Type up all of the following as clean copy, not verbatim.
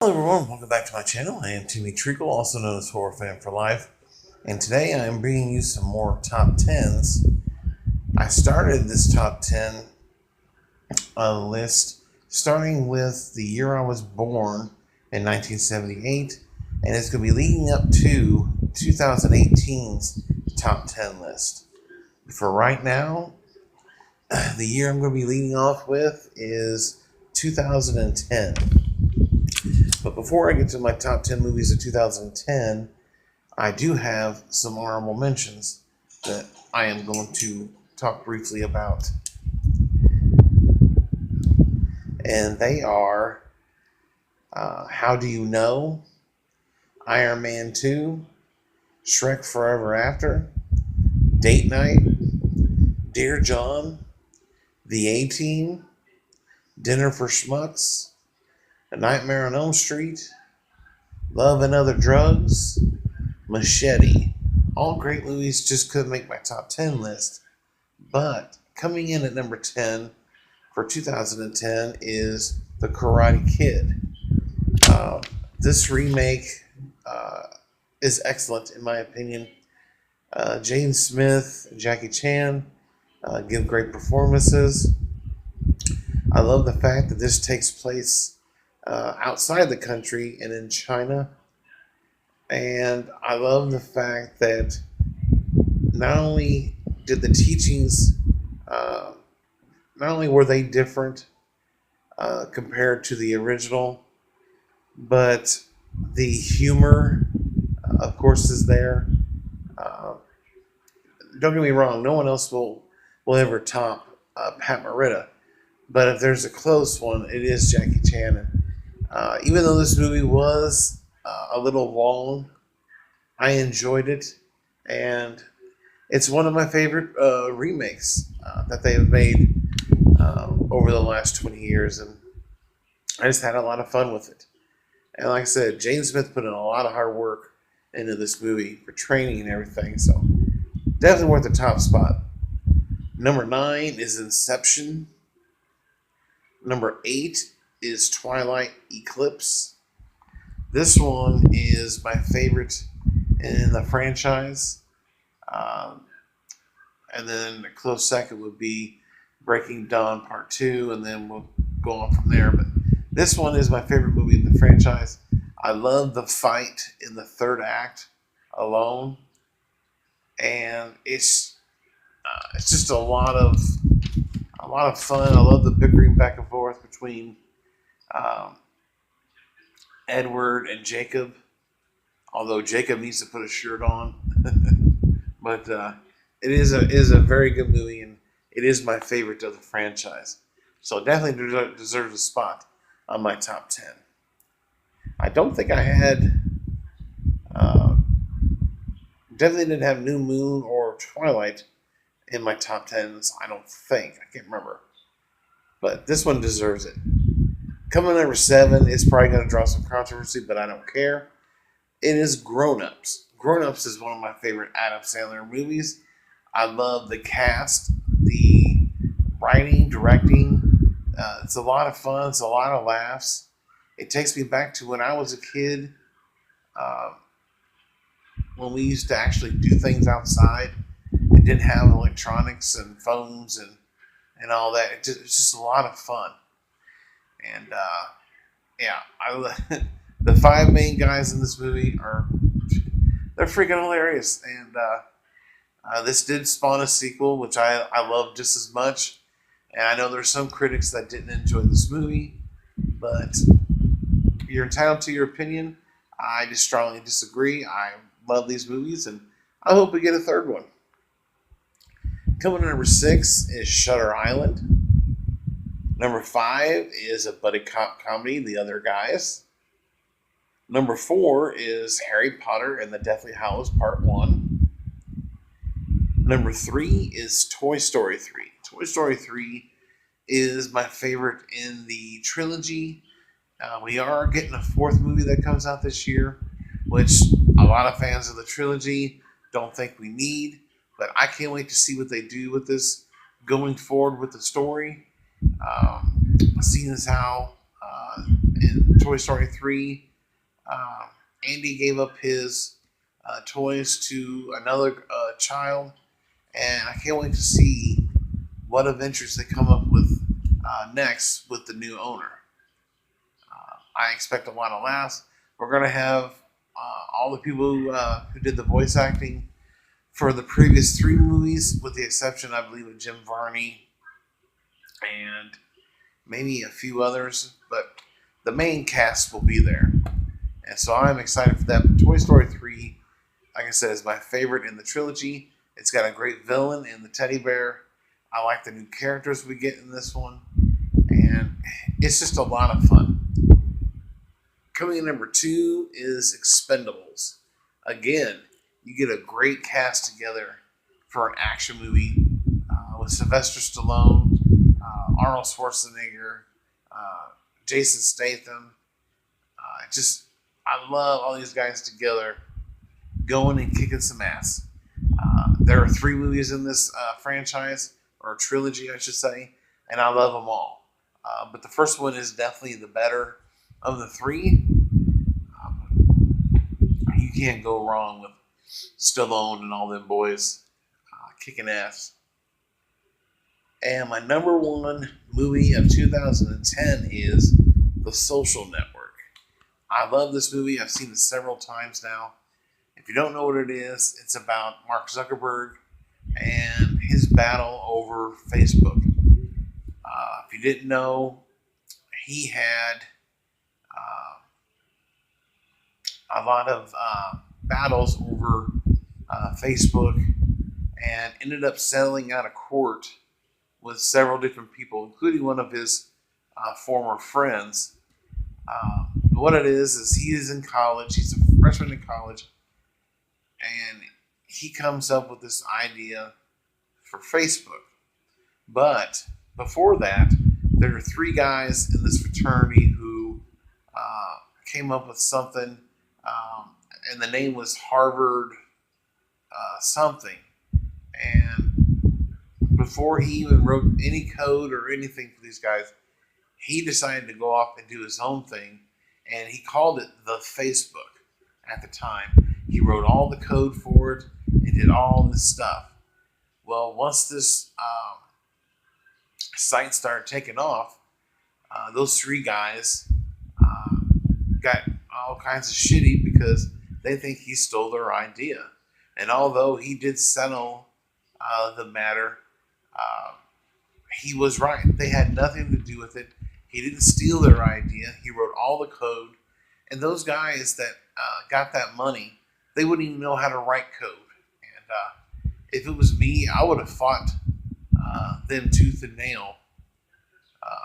Hello everyone, welcome back to my channel. I am Timmy Treacle, also known as Horror Fan for Life, and today I am bringing you some more top 10s. I started this top 10 list starting with the year I was born in 1978, and it's going to be leading up to 2018's top 10 list. For right now, the year I'm going to be leading off with is 2010. But before I get to my top 10 movies of 2010, I do have some honorable mentions that I am going to talk briefly about. And they are How Do You Know? Iron Man 2, Shrek Forever After, Date Night, Dear John, The A-Team, Dinner for Schmucks, A Nightmare on Elm Street, Love and Other Drugs, Machete. All great movies, just couldn't make my top 10 list. But coming in at number 10 for 2010 is The Karate Kid. This remake is excellent in my opinion. Jaden Smith and Jackie Chan give great performances. I love the fact that this takes place outside the country and in China. And I love the fact that not only did the teachings, not only were they different compared to the original, but the humor, of course, is there. Uh, don't get me wrong, no one else will ever top Pat Morita. But if there's a close one, it is Jackie Chan. And, even though this movie was a little long, I enjoyed it, and it's one of my favorite remakes that they have made over the last 20 years, and I just had a lot of fun with it. And like I said, Jaden Smith put in a lot of hard work into this movie for training and everything, so definitely worth the top spot. Number 9 is Inception. Number 8 is Twilight Eclipse. This one is my favorite in the franchise. And then a close second would be Breaking Dawn Part 2, and then we'll go on from there. But this one is my favorite movie in the franchise. I love the fight in the third act alone, and it's just a lot of fun. I love the bickering back and forth between um, Edward and Jacob, although Jacob needs to put a shirt on. But it is a very good movie, and it is my favorite of the franchise. So definitely deserves a spot on my top 10. I don't think I had, uh, definitely didn't have New Moon or Twilight in my top 10s. I don't think. I can't remember. But this one deserves it. Coming at number 7 is probably going to draw some controversy, but I don't care. It is Grown Ups. Grown Ups is one of my favorite Adam Sandler movies. I love the cast, the writing, directing. It's a lot of fun. It's a lot of laughs. It takes me back to when I was a kid, uh, when we used to actually do things outside and didn't have electronics and phones and all that. It's just a lot of fun. And yeah, the 5 main guys in this movie they're freaking hilarious. And this did spawn a sequel, which I love just as much. And I know there's some critics that didn't enjoy this movie, but you're entitled to your opinion. I just strongly disagree. I love these movies, and I hope we get a third one. Coming to number 6 is Shutter Island. Number 5 is a buddy cop comedy, The Other Guys. Number 4 is Harry Potter and the Deathly Hallows Part 1. Number 3 is Toy Story 3. Toy Story 3 is my favorite in the trilogy. We are getting a 4th movie that comes out this year, which a lot of fans of the trilogy don't think we need, but I can't wait to see what they do with this going forward with the story. Seeing as how in Toy Story 3, Andy gave up his toys to another child, and I can't wait to see what adventures they come up with next with the new owner. I expect a lot of laughs. We're going to have all the people who did the voice acting for the previous 3 movies, with the exception, I believe, of Jim Varney and maybe a few others, but the main cast will be there. And so I'm excited for that. But Toy Story 3, like I said, is my favorite in the trilogy. It's got a great villain in the teddy bear. I like the new characters we get in this one. And it's just a lot of fun. Coming in number 2 is Expendables. Again, you get a great cast together for an action movie with Sylvester Stallone, Arnold Schwarzenegger, Jason Statham. I love all these guys together going and kicking some ass. There are 3 movies in this franchise, or trilogy, I should say, and I love them all. But the first one is definitely the better of the 3. You can't go wrong with Stallone and all them boys kicking ass. And my number 1 movie of 2010 is The Social Network. I love this movie. I've seen it several times now. If you don't know what it is, it's about Mark Zuckerberg and his battle over Facebook. If you didn't know, he had a lot of battles over Facebook and ended up settling out of court with several different people, including one of his former friends. What it is he is in college. He's a freshman in college, and he comes up with this idea for Facebook. But before that, there are 3 guys in this fraternity who came up with something, and the name was Harvard something. And before he even wrote any code or anything for these guys, he decided to go off and do his own thing, and he called it the Facebook at the time. He wrote all the code for it and did all this stuff. Well, once this site started taking off, those 3 guys got all kinds of shitty because they think he stole their idea. And although he did settle the matter, he was right. They had nothing to do with it. He didn't steal their idea. He wrote all the code. And those guys that got that money, they wouldn't even know how to write code. And if it was me, I would have fought them tooth and nail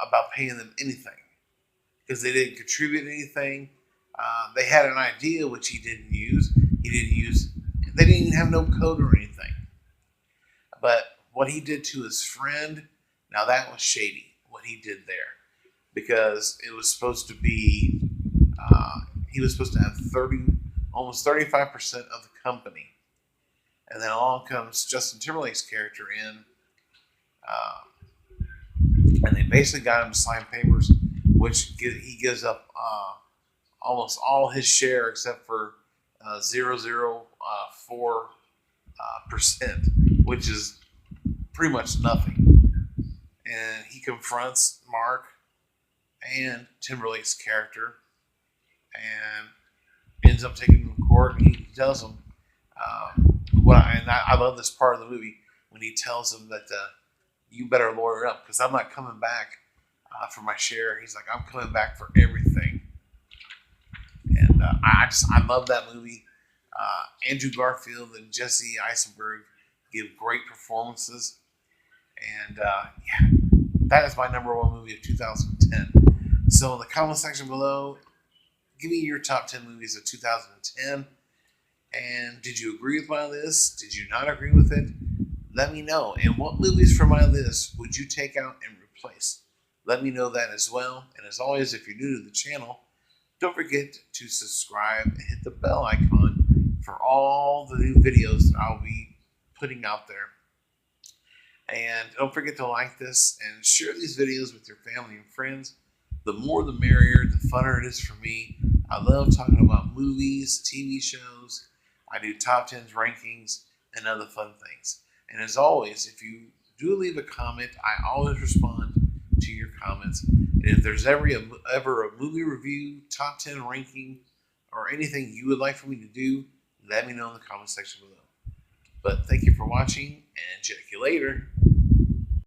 about paying them anything, because they didn't contribute anything. They had an idea which he didn't use. They didn't even have no code or anything. But what he did to his friend, now that was shady, what he did there. Because it was supposed to be, he was supposed to have almost 35% of the company. And then along comes Justin Timberlake's character in, and they basically got him to sign papers, which he gives up almost all his share except for 0.004%, which is pretty much nothing. And he confronts Mark and Timberlake's character and ends up taking him to court, and he tells him, I love this part of the movie when he tells him that you better lawyer up, because I'm not coming back for my share. He's like, I'm coming back for everything. And I love that movie. Andrew Garfield and Jesse Eisenberg give great performances. And that is my number 1 movie of 2010. So in the comment section below, give me your top 10 movies of 2010. And did you agree with my list? Did you not agree with it? Let me know. And what movies from my list would you take out and replace? Let me know that as well. And as always, if you're new to the channel, don't forget to subscribe and hit the bell icon for all the new videos that I'll be putting out there. And don't forget to like this and share these videos with your family and friends. The more the merrier, the funner it is for me. I love talking about movies, TV shows. I do top 10s, rankings, and other fun things. And as always, if you do leave a comment, I always respond to your comments. And if there's ever a movie review, top 10 ranking, or anything you would like for me to do, let me know in the comment section below. But thank you for watching, and check you later.